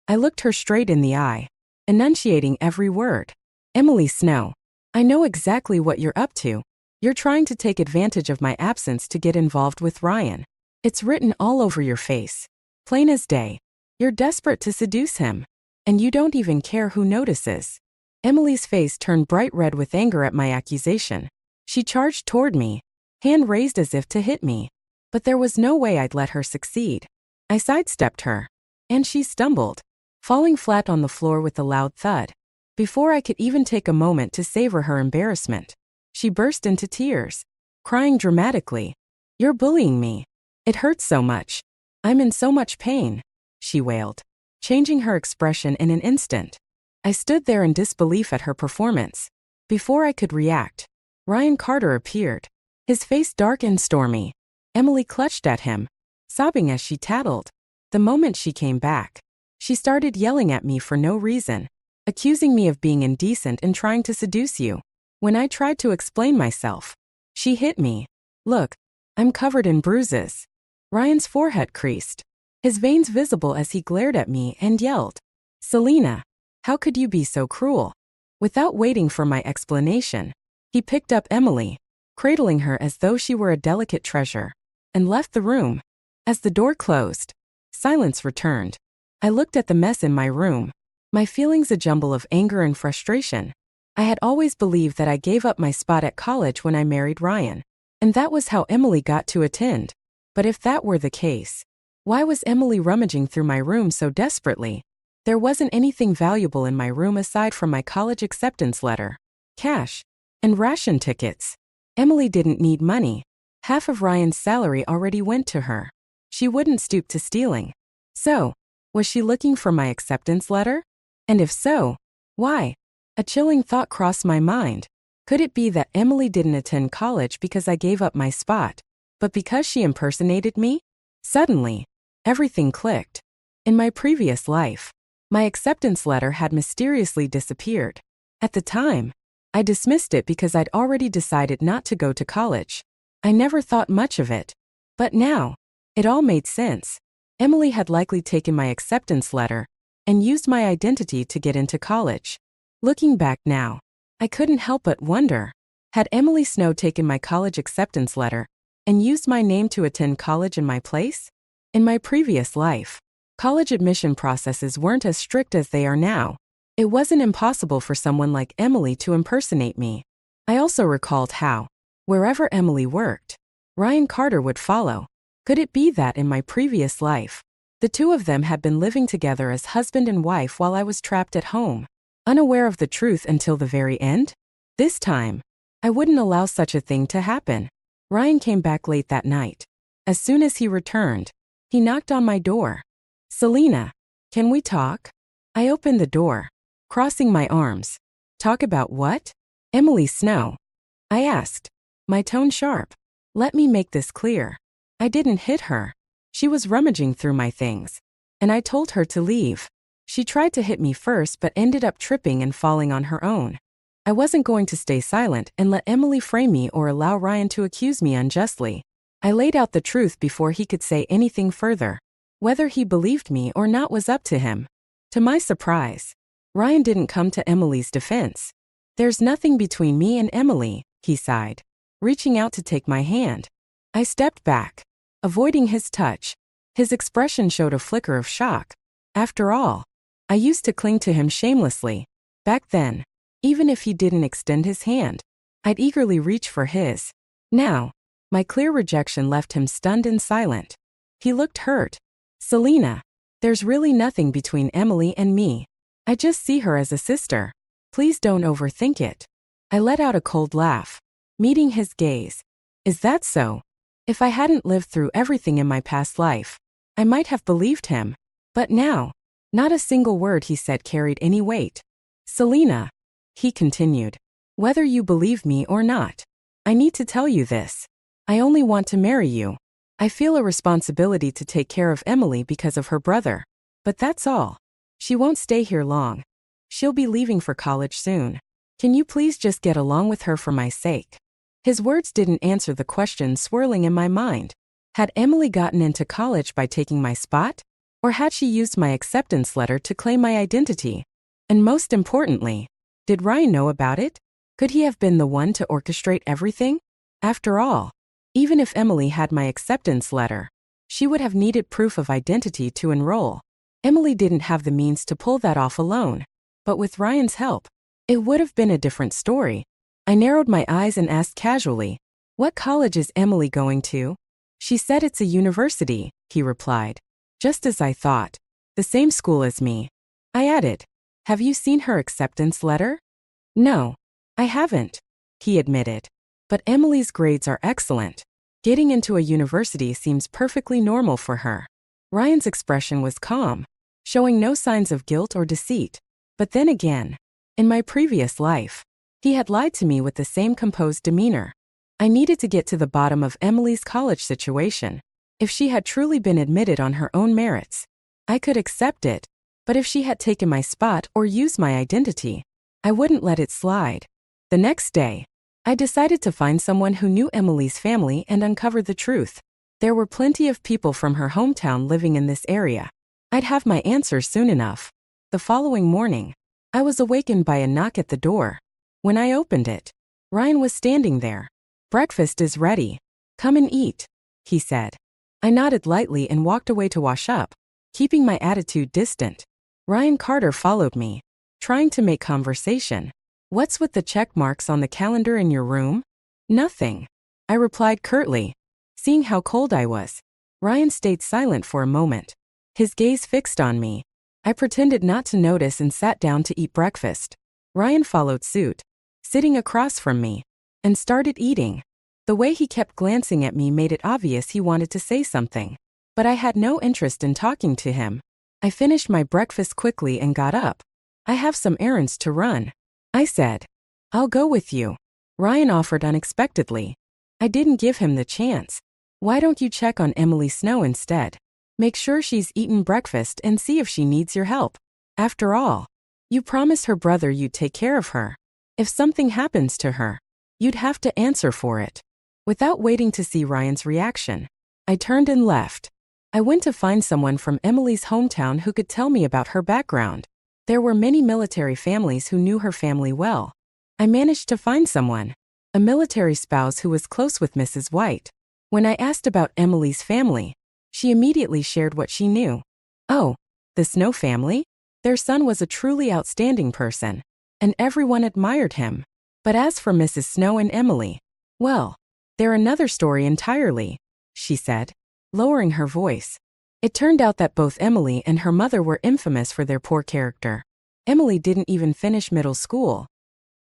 Speaker 1: I looked her straight in the eye, enunciating every word. Emily Snow, I know exactly what you're up to. You're trying to take advantage of my absence to get involved with Ryan. It's written all over your face. Plain as day. You're desperate to seduce him. And you don't even care who notices. Emily's face turned bright red with anger at my accusation. She charged toward me, hand raised as if to hit me. But there was no way I'd let her succeed. I sidestepped her. And she stumbled, falling flat on the floor with a loud thud. Before I could even take a moment to savor her embarrassment, she burst into tears, crying dramatically. You're bullying me. It hurts so much. I'm in so much pain, she wailed, changing her expression in an instant. I stood there in disbelief at her performance. Before I could react, Ryan Carter appeared, his face dark and stormy. Emily clutched at him, sobbing as she tattled. The moment she came back, she started yelling at me for no reason, accusing me of being indecent and trying to seduce you. When I tried to explain myself, she hit me. Look, I'm covered in bruises. Ryan's forehead creased, his veins visible as he glared at me and yelled, Selena, how could you be so cruel? Without waiting for my explanation, he picked up Emily, cradling her as though she were a delicate treasure, and left the room. As the door closed, silence returned. I looked at the mess in my room, my feelings a jumble of anger and frustration. I had always believed that I gave up my spot at college when I married Ryan, and that was how Emily got to attend. But if that were the case, why was Emily rummaging through my room so desperately? There wasn't anything valuable in my room aside from my college acceptance letter, cash, and ration tickets. Emily didn't need money. Half of Ryan's salary already went to her. She wouldn't stoop to stealing. So, was she looking for my acceptance letter? And if so, why? A chilling thought crossed my mind. Could it be that Emily didn't attend college because I gave up my spot, but because she impersonated me? Suddenly, everything clicked. In my previous life, my acceptance letter had mysteriously disappeared. At the time, I dismissed it because I'd already decided not to go to college. I never thought much of it. But now, it all made sense. Emily had likely taken my acceptance letter and used my identity to get into college. Looking back now, I couldn't help but wonder, had Emily Snow taken my college acceptance letter and used my name to attend college in my place? In my previous life, college admission processes weren't as strict as they are now. It wasn't impossible for someone like Emily to impersonate me. I also recalled how, wherever Emily worked, Ryan Carter would follow. Could it be that in my previous life, the two of them had been living together as husband and wife while I was trapped at home, unaware of the truth until the very end? This time, I wouldn't allow such a thing to happen. Ryan came back late that night. As soon as he returned, he knocked on my door. Selena, can we talk? I opened the door, crossing my arms. Talk about what? Emily Snow, I asked, my tone sharp. Let me make this clear. I didn't hit her. She was rummaging through my things, and I told her to leave. She tried to hit me first but ended up tripping and falling on her own. I wasn't going to stay silent and let Emily frame me or allow Ryan to accuse me unjustly. I laid out the truth before he could say anything further. Whether he believed me or not was up to him. To my surprise, Ryan didn't come to Emily's defense. There's nothing between me and Emily, he sighed, reaching out to take my hand. I stepped back, avoiding his touch. His expression showed a flicker of shock. After all, I used to cling to him shamelessly. Back then, even if he didn't extend his hand, I'd eagerly reach for his. Now, my clear rejection left him stunned and silent. He looked hurt. Selena, there's really nothing between Emily and me. I just see her as a sister. Please don't overthink it. I let out a cold laugh, meeting his gaze. Is that so? If I hadn't lived through everything in my past life, I might have believed him. But now, not a single word he said carried any weight. Selena, he continued, whether you believe me or not, I need to tell you this. I only want to marry you. I feel a responsibility to take care of Emily because of her brother. But that's all. She won't stay here long. She'll be leaving for college soon. Can you please just get along with her for my sake? His words didn't answer the question swirling in my mind. Had Emily gotten into college by taking my spot? Or had she used my acceptance letter to claim my identity? And most importantly, did Ryan know about it? Could he have been the one to orchestrate everything? After all, even if Emily had my acceptance letter, she would have needed proof of identity to enroll. Emily didn't have the means to pull that off alone. But with Ryan's help, it would have been a different story. I narrowed my eyes and asked casually, "What college is Emily going to?" "She said it's a university," he replied. "Just as I thought. The same school as me." I added, "Have you seen her acceptance letter?" "No, I haven't," he admitted. "But Emily's grades are excellent. Getting into a university seems perfectly normal for her." Ryan's expression was calm, showing no signs of guilt or deceit. But then again, in my previous life, he had lied to me with the same composed demeanor. I needed to get to the bottom of Emily's college situation. If she had truly been admitted on her own merits, I could accept it. But if she had taken my spot or used my identity, I wouldn't let it slide. The next day, I decided to find someone who knew Emily's family and uncover the truth. There were plenty of people from her hometown living in this area. I'd have my answers soon enough. The following morning, I was awakened by a knock at the door. When I opened it, Ryan was standing there. "Breakfast is ready. Come and eat," he said. I nodded lightly and walked away to wash up, keeping my attitude distant. Ryan Carter followed me, trying to make conversation. "What's with the check marks on the calendar in your room?" "Nothing," I replied curtly, seeing how cold I was. Ryan stayed silent for a moment, his gaze fixed on me. I pretended not to notice and sat down to eat breakfast. Ryan followed suit, sitting across from me, and started eating. The way he kept glancing at me made it obvious he wanted to say something, but I had no interest in talking to him. I finished my breakfast quickly and got up. "I have some errands to run," I said. "I'll go with you," Ryan offered unexpectedly. I didn't give him the chance. "Why don't you check on Emily Snow instead? Make sure she's eaten breakfast and see if she needs your help. After all, you promised her brother you'd take care of her. If something happens to her, you'd have to answer for it." Without waiting to see Ryan's reaction, I turned and left. I went to find someone from Emily's hometown who could tell me about her background. There were many military families who knew her family well. I managed to find someone, a military spouse who was close with Mrs. White. When I asked about Emily's family, she immediately shared what she knew. "Oh, the Snow family? Their son was a truly outstanding person, and everyone admired him. But as for Mrs. Snow and Emily, well, they're another story entirely," she said, lowering her voice. It turned out that both Emily and her mother were infamous for their poor character. Emily didn't even finish middle school,"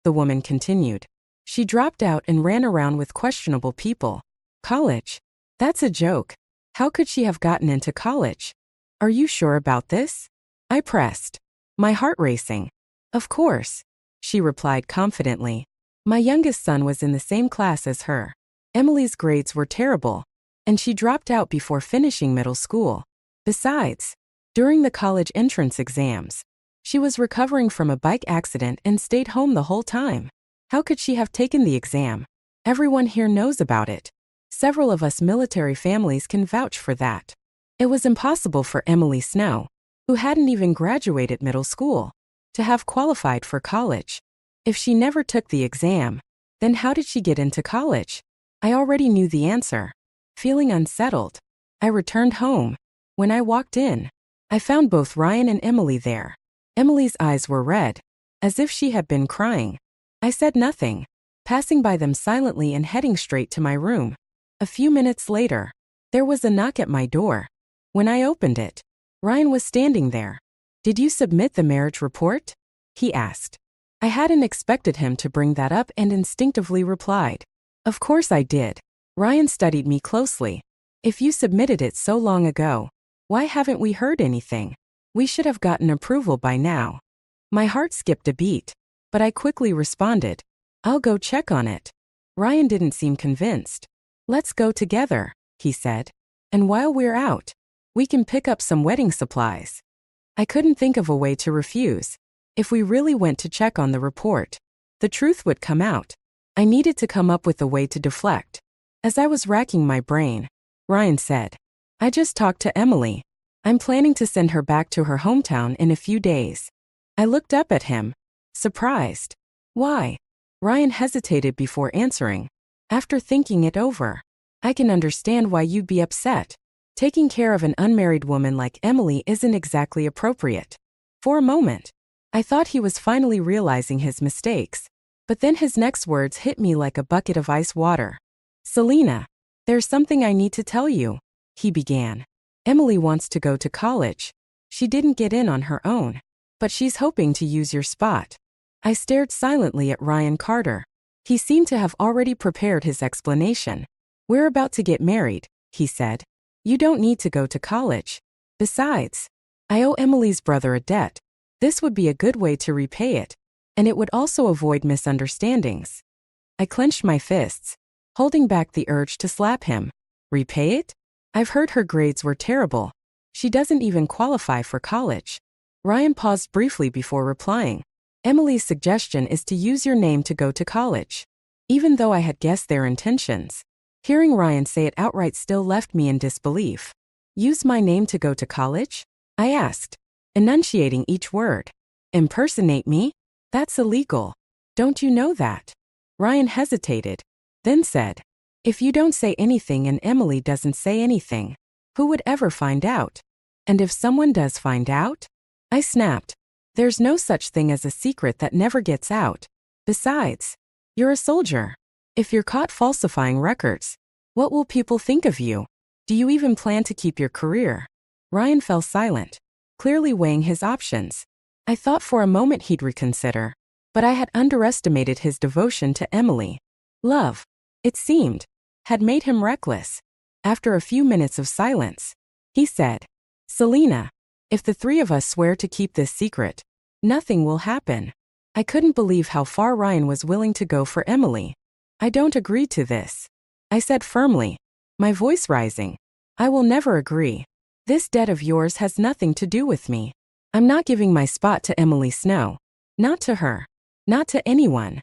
Speaker 1: the woman continued. "She dropped out and ran around with questionable people. College? That's a joke. How could she have gotten into college? Are you sure about this?" I pressed, my heart racing. "Of course," she replied confidently. "My youngest son was in the same class as her. Emily's grades were terrible, and she dropped out before finishing middle school. Besides, during the college entrance exams, she was recovering from a bike accident and stayed home the whole time. How could she have taken the exam? Everyone here knows about it. Several of us military families can vouch for that. It was impossible for Emily Snow, who hadn't even graduated middle school, to have qualified for college. If she never took the exam, then how did she get into college?" I already knew the answer. Feeling unsettled, I returned home. When I walked in, I found both Ryan and Emily there. Emily's eyes were red, as if she had been crying. I said nothing, passing by them silently and heading straight to my room. A few minutes later, there was a knock at my door. When I opened it, Ryan was standing there. "Did you submit the marriage report?" he asked. I hadn't expected him to bring that up and instinctively replied, "Of course I did." Ryan studied me closely. "If you submitted it so long ago, why haven't we heard anything? We should have gotten approval by now." My heart skipped a beat, but I quickly responded, "I'll go check on it." Ryan didn't seem convinced. "Let's go together," he said. "And while we're out, we can pick up some wedding supplies." I couldn't think of a way to refuse. If we really went to check on the report, the truth would come out. I needed to come up with a way to deflect. As I was racking my brain, Ryan said, "I just talked to Emily. I'm planning to send her back to her hometown in a few days." I looked up at him, surprised. "Why?" Ryan hesitated before answering. "After thinking it over, I can understand why you'd be upset. Taking care of an unmarried woman like Emily isn't exactly appropriate." For a moment, I thought he was finally realizing his mistakes, but then his next words hit me like a bucket of ice water. "Selena, there's something I need to tell you," he began. "Emily wants to go to college. She didn't get in on her own, but she's hoping to use your spot." I stared silently at Ryan Carter. He seemed to have already prepared his explanation. "We're about to get married," he said. "You don't need to go to college. Besides, I owe Emily's brother a debt. This would be a good way to repay it, and it would also avoid misunderstandings." I clenched my fists, holding back the urge to slap him. "Repay it? I've heard her grades were terrible. She doesn't even qualify for college." Ryan paused briefly before replying. "Emily's suggestion is to use your name to go to college." Even though I had guessed their intentions, hearing Ryan say it outright still left me in disbelief. "Use my name to go to college?" I asked, enunciating each word. "Impersonate me? That's illegal. Don't you know that?" Ryan hesitated, then said, "If you don't say anything and Emily doesn't say anything, who would ever find out? And if someone does find out?" I snapped, "There's no such thing as a secret that never gets out. Besides, you're a soldier. If you're caught falsifying records, what will people think of you? Do you even plan to keep your career?" Ryan fell silent, clearly weighing his options. I thought for a moment he'd reconsider, but I had underestimated his devotion to Emily. Love, it seemed, had made him reckless. After a few minutes of silence, he said, "Selena, if the three of us swear to keep this secret, nothing will happen." I couldn't believe how far Ryan was willing to go for Emily. "I don't agree to this," I said firmly, my voice rising. "I will never agree. This debt of yours has nothing to do with me. I'm not giving my spot to Emily Snow. Not to her. Not to anyone."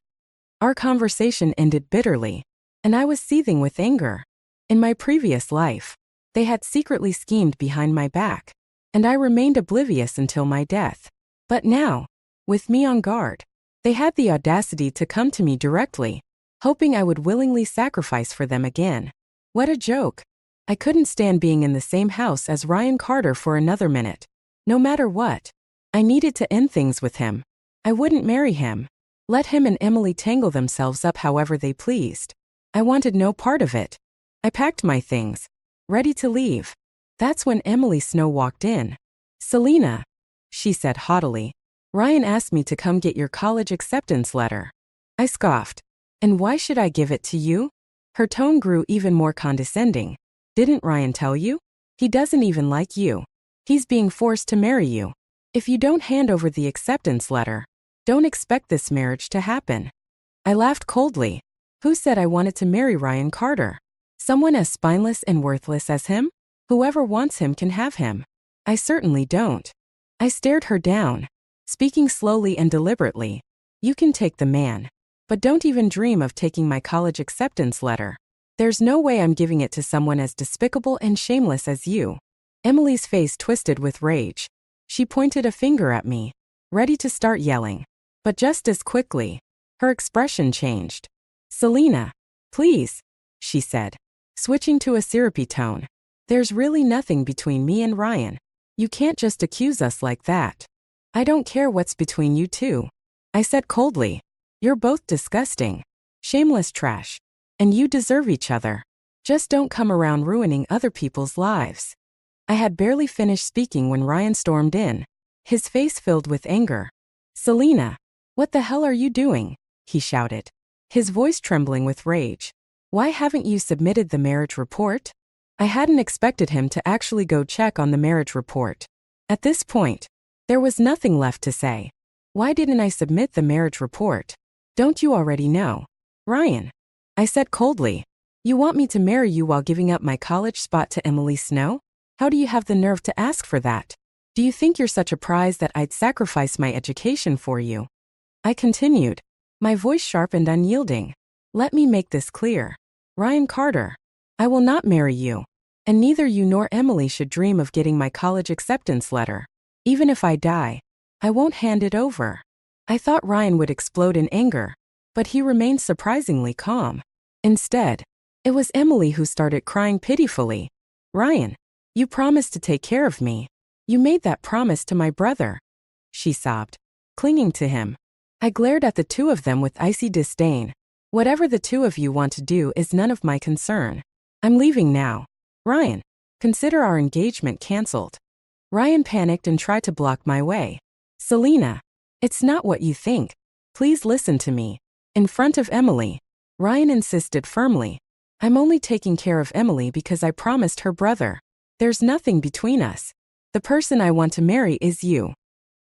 Speaker 1: Our conversation ended bitterly, and I was seething with anger. In my previous life, they had secretly schemed behind my back, and I remained oblivious until my death. But now, with me on guard, they had the audacity to come to me directly, hoping I would willingly sacrifice for them again. What a joke. I couldn't stand being in the same house as Ryan Carter for another minute. No matter what, I needed to end things with him. I wouldn't marry him. Let him and Emily tangle themselves up however they pleased. I wanted no part of it. I packed my things, ready to leave. That's when Emily Snow walked in. "Selena," she said haughtily, "Ryan asked me to come get your college acceptance letter." I scoffed. "And why should I give it to you?" Her tone grew even more condescending. "Didn't Ryan tell you? He doesn't even like you. He's being forced to marry you. If you don't hand over the acceptance letter, don't expect this marriage to happen." I laughed coldly. Who said I wanted to marry Ryan Carter? Someone as spineless and worthless as him? Whoever wants him can have him. I certainly don't. I stared her down, speaking slowly and deliberately. "You can take the man, but don't even dream of taking my college acceptance letter. There's no way I'm giving it to someone as despicable and shameless as you." Emily's face twisted with rage. She pointed a finger at me, ready to start yelling. But just as quickly, her expression changed. "Selena, please," she said, switching to a syrupy tone. "There's really nothing between me and Ryan. You can't just accuse us like that." I don't care what's between you two. I said coldly. You're both disgusting. Shameless trash. And you deserve each other. Just don't come around ruining other people's lives. I had barely finished speaking when Ryan stormed in, his face filled with anger. Selena, what the hell are you doing? He shouted, his voice trembling with rage. Why haven't you submitted the marriage report? I hadn't expected him to actually go check on the marriage report. At this point, there was nothing left to say. Why didn't I submit the marriage report? Don't you already know? Ryan, I said coldly. You want me to marry you while giving up my college spot to Emily Snow? How do you have the nerve to ask for that? Do you think you're such a prize that I'd sacrifice my education for you? I continued, my voice sharp and unyielding. Let me make this clear. Ryan Carter, I will not marry you. And neither you nor Emily should dream of getting my college acceptance letter. Even if I die, I won't hand it over. I thought Ryan would explode in anger, but he remained surprisingly calm. Instead, it was Emily who started crying pitifully. Ryan, you promised to take care of me. You made that promise to my brother. She sobbed, clinging to him. I glared at the two of them with icy disdain. Whatever the two of you want to do is none of my concern. I'm leaving now. Ryan, consider our engagement canceled. Ryan panicked and tried to block my way. Selena, it's not what you think. Please listen to me. In front of Emily, Ryan insisted firmly. I'm only taking care of Emily because I promised her brother. There's nothing between us. The person I want to marry is you.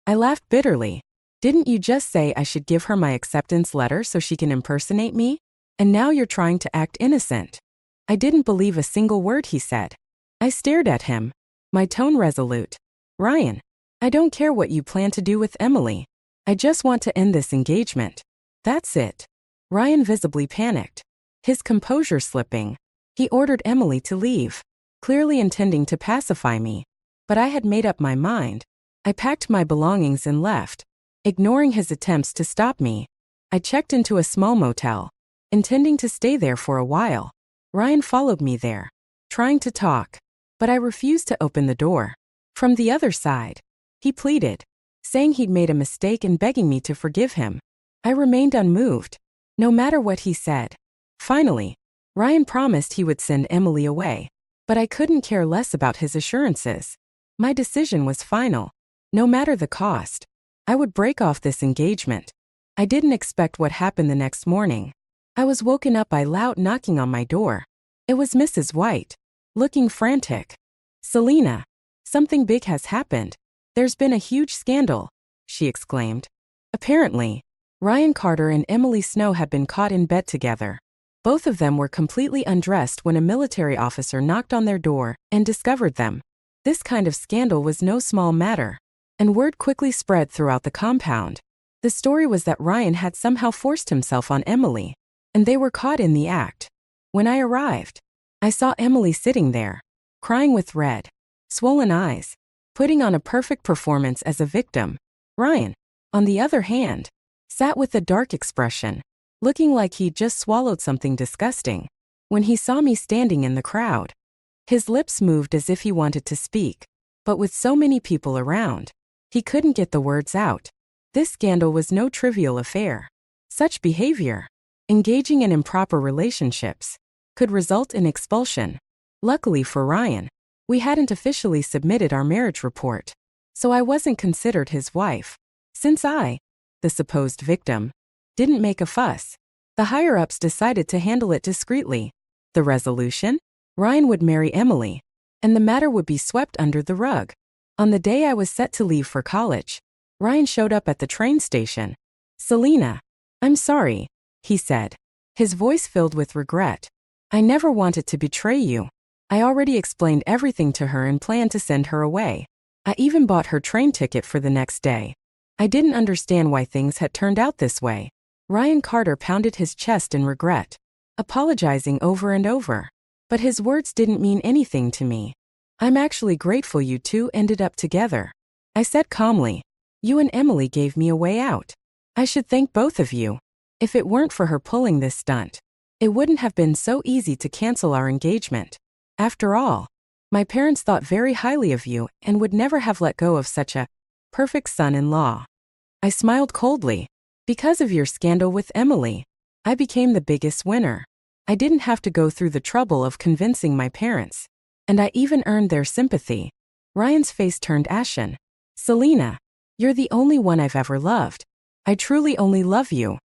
Speaker 1: I laughed bitterly. Didn't you just say I should give her my acceptance letter so she can impersonate me? And now you're trying to act innocent. I didn't believe a single word he said. I stared at him, my tone resolute. Ryan, I don't care what you plan to do with Emily. I just want to end this engagement. That's it. Ryan visibly panicked, his composure slipping. He ordered Emily to leave, clearly intending to pacify me. But I had made up my mind. I packed my belongings and left, ignoring his attempts to stop me. I checked into a small motel, intending to stay there for a while. Ryan followed me there, trying to talk, but I refused to open the door. From the other side, he pleaded, saying he'd made a mistake and begging me to forgive him. I remained unmoved, no matter what he said. Finally, Ryan promised he would send Emily away, but I couldn't care less about his assurances. My decision was final. No matter the cost, I would break off this engagement. I didn't expect what happened the next morning. I was woken up by loud knocking on my door. It was Mrs. White, looking frantic. Selena, something big has happened. There's been a huge scandal, she exclaimed. Apparently, Ryan Carter and Emily Snow had been caught in bed together. Both of them were completely undressed when a military officer knocked on their door and discovered them. This kind of scandal was no small matter, and word quickly spread throughout the compound. The story was that Ryan had somehow forced himself on Emily, and they were caught in the act. When I arrived, I saw Emily sitting there, crying with red, swollen eyes, putting on a perfect performance as a victim. Ryan, on the other hand, sat with a dark expression, looking like he'd just swallowed something disgusting. When he saw me standing in the crowd, his lips moved as if he wanted to speak, but with so many people around, he couldn't get the words out. This scandal was no trivial affair. Such behavior, engaging in improper relationships, could result in expulsion. Luckily for Ryan, we hadn't officially submitted our marriage report, so I wasn't considered his wife. Since I, the supposed victim, didn't make a fuss, the higher-ups decided to handle it discreetly. The resolution? Ryan would marry Emily, and the matter would be swept under the rug. On the day I was set to leave for college, Ryan showed up at the train station. Selena, I'm sorry, he said, his voice filled with regret. I never wanted to betray you. I already explained everything to her and planned to send her away. I even bought her train ticket for the next day. I didn't understand why things had turned out this way. Ryan Carter pounded his chest in regret, apologizing over and over. But his words didn't mean anything to me. I'm actually grateful you two ended up together, I said calmly. You and Emily gave me a way out. I should thank both of you. If it weren't for her pulling this stunt, it wouldn't have been so easy to cancel our engagement. After all, my parents thought very highly of you and would never have let go of such a perfect son-in-law. I smiled coldly. Because of your scandal with Emily, I became the biggest winner. I didn't have to go through the trouble of convincing my parents. And I even earned their sympathy. Ryan's face turned ashen. Selena, you're the only one I've ever loved. I truly only love you.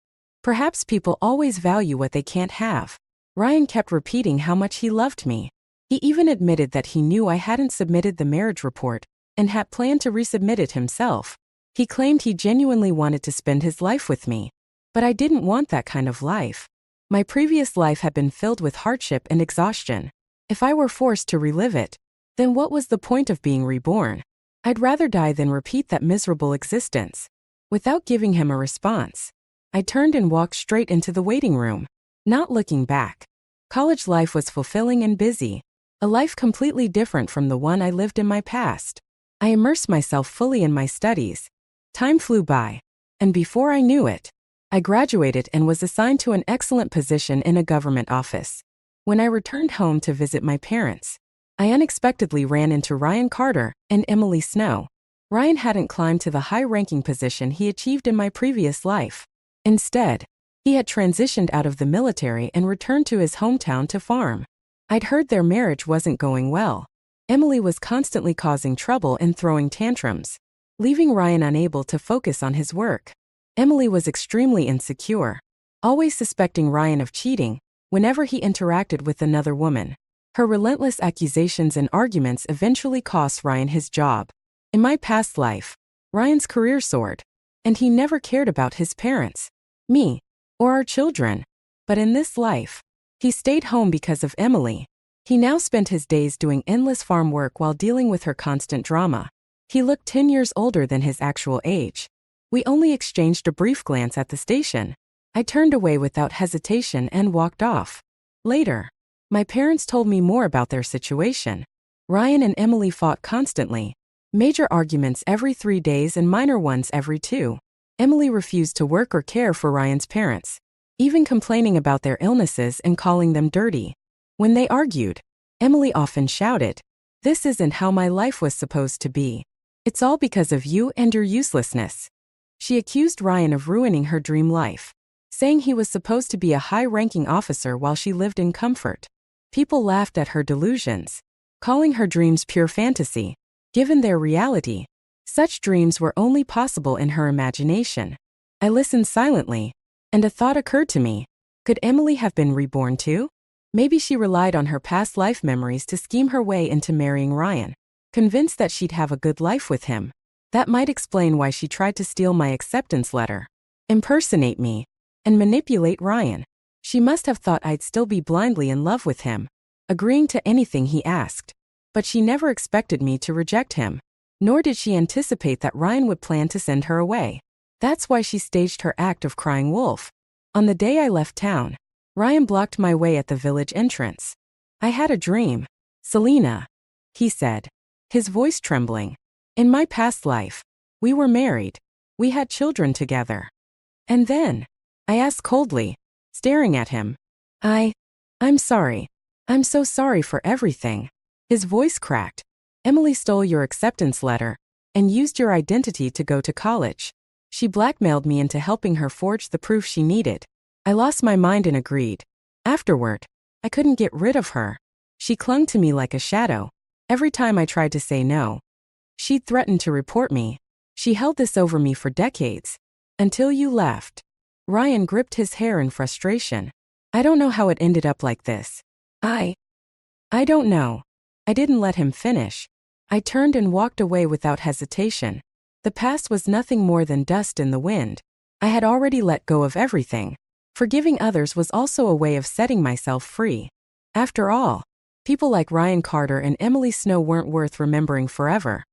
Speaker 1: Perhaps people always value what they can't have. Ryan kept repeating how much he loved me. He even admitted that he knew I hadn't submitted the marriage report and had planned to resubmit it himself. He claimed he genuinely wanted to spend his life with me. But I didn't want that kind of life. My previous life had been filled with hardship and exhaustion. If I were forced to relive it, then what was the point of being reborn? I'd rather die than repeat that miserable existence. Without giving him a response, I turned and walked straight into the waiting room, not looking back. College life was fulfilling and busy, a life completely different from the one I lived in my past. I immersed myself fully in my studies. Time flew by, and before I knew it, I graduated and was assigned to an excellent position in a government office. When I returned home to visit my parents, I unexpectedly ran into Ryan Carter and Emily Snow. Ryan hadn't climbed to the high-ranking position he achieved in my previous life. Instead, he had transitioned out of the military and returned to his hometown to farm. I'd heard their marriage wasn't going well. Emily was constantly causing trouble and throwing tantrums, leaving Ryan unable to focus on his work. Emily was extremely insecure, always suspecting Ryan of cheating whenever he interacted with another woman. Her relentless accusations and arguments eventually cost Ryan his job. In my past life, Ryan's career soared, and he never cared about his parents, me, or our children. But in this life, he stayed home because of Emily. He now spent his days doing endless farm work while dealing with her constant drama. He looked 10 years older than his actual age. We only exchanged a brief glance at the station. I turned away without hesitation and walked off. Later, my parents told me more about their situation. Ryan and Emily fought constantly. Major arguments every 3 days and minor ones every 2. Emily refused to work or care for Ryan's parents, even complaining about their illnesses and calling them dirty. When they argued, Emily often shouted, "This isn't how my life was supposed to be. It's all because of you and your uselessness." She accused Ryan of ruining her dream life, saying he was supposed to be a high-ranking officer while she lived in comfort. People laughed at her delusions, calling her dreams pure fantasy. Given their reality, such dreams were only possible in her imagination. I listened silently, and a thought occurred to me. Could Emily have been reborn too? Maybe she relied on her past life memories to scheme her way into marrying Ryan, convinced that she'd have a good life with him. That might explain why she tried to steal my acceptance letter, impersonate me, and manipulate Ryan. She must have thought I'd still be blindly in love with him, agreeing to anything he asked. But she never expected me to reject him, nor did she anticipate that Ryan would plan to send her away. That's why she staged her act of crying wolf. On the day I left town, Ryan blocked my way at the village entrance. "I had a dream, Selena," he said, his voice trembling. "In my past life, we were married. We had children together. And then," I asked coldly, staring at him, I'm sorry. I'm so sorry for everything." His voice cracked. "Emily stole your acceptance letter and used your identity to go to college. She blackmailed me into helping her forge the proof she needed." I lost my mind and agreed. Afterward, I couldn't get rid of her. She clung to me like a shadow. Every time I tried to say no, she'd threaten to report me. She held this over me for decades. Until you left. Ryan gripped his hair in frustration. "I don't know how it ended up like this. I don't know." I didn't let him finish. I turned and walked away without hesitation. The past was nothing more than dust in the wind. I had already let go of everything. Forgiving others was also a way of setting myself free. After all, people like Ryan Carter and Emily Snow weren't worth remembering forever.